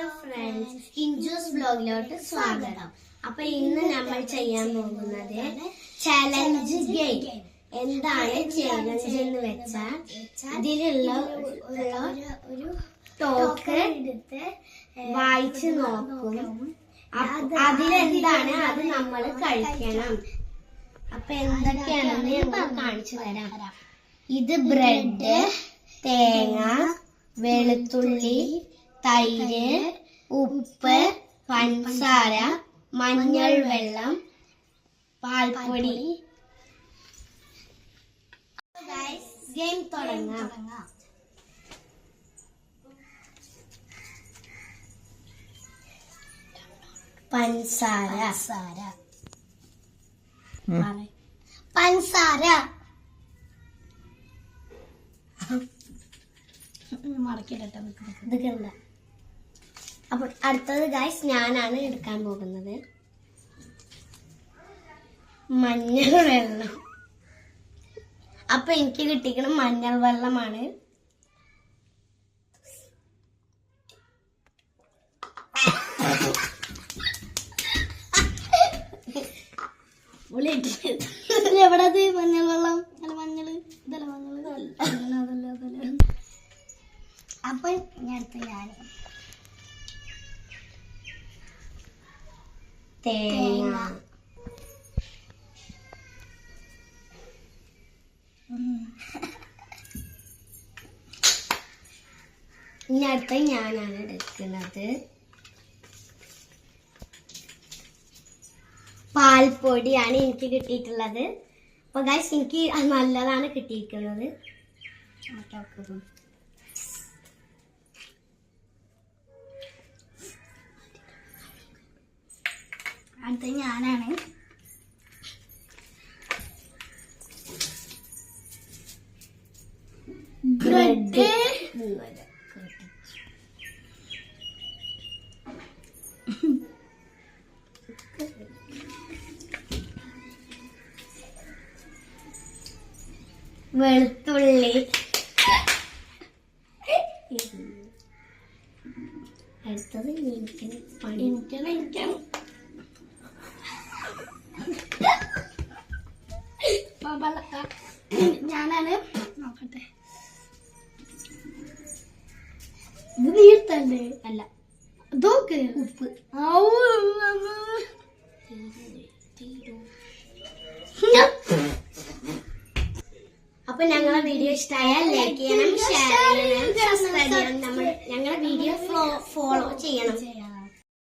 Hello friends, ഇൻജൂസ് വ്ലോഗിലോട്ട് സ്വാഗതം. അപ്പൊ ഇന്ന് നമ്മൾ ചെയ്യാൻ പോകുന്നത് ചലഞ്ച് ഗെയിം. എന്താണ് ചലഞ്ച് എന്ന് വെച്ചാൽ ഇതിലുള്ള ഒരു ടോക്ക് വായിച്ചു നോക്കും. അതിലെന്താണ് അത് നമ്മൾ കഴിക്കണം. അപ്പൊ എന്തൊക്കെയാണെന്ന് ഞങ്ങൾ കാണിച്ചു തരാം. ഇത് ബ്രെഡ്, തേങ്ങ, വെളുത്തുള്ളി, തൈര്, ഉപ്പ്, പഞ്ചസാര, മഞ്ഞൾ വെള്ളം, പാൽപ്പൊടി. ഗെയിം തുടങ്ങാം. പഞ്ചസാര പഞ്ചസാര മടക്കിടട്ടെ. ഇത് കണ്ട. അപ്പൊ അടുത്തത് ഗൈസ് ഞാനാണ് എടുക്കാൻ പോകുന്നത്. മഞ്ഞൾ വെള്ളം. അപ്പൊ എനിക്ക് കിട്ടിക്കണ മഞ്ഞൾ വെള്ളമാണ്. എവിടത് മഞ്ഞൾ വെള്ളം? അല്ല മഞ്ഞള്, ഇതല്ല മഞ്ഞള്. അപ്പൊ ഞാൻ തേങ്ങ, ഇനി അടുത്ത ഞാനാണ് എടുക്കുന്നത്. പാൽപ്പൊടിയാണ് എനിക്ക് കിട്ടിയിട്ടുള്ളത്. അപ്പൊ ഗൈസ് എനിക്ക് നല്ലതാണ് കിട്ടിയിരിക്കുന്നത്. അടുത്ത ഞാനാണ്. ബ്രെഡ്, വെളുത്തുള്ളി, അടുത്തത് എനിക്കാണ്. ഞാനാണ്. നോക്കട്ടെ. ഇത് നീർത്തല്ലേ? അല്ല, ഇതൊക്കെ ഉപ്പ്. അപ്പൊ ഞങ്ങളെ വീഡിയോ ഇഷ്ടമായാൽ ലൈക്ക് ചെയ്യണം, ഷെയർ ചെയ്യണം, സബ്സ്ക്രൈബ് ചെയ്യണം. ഞങ്ങളെ വീഡിയോ ഫോളോ ചെയ്യണം.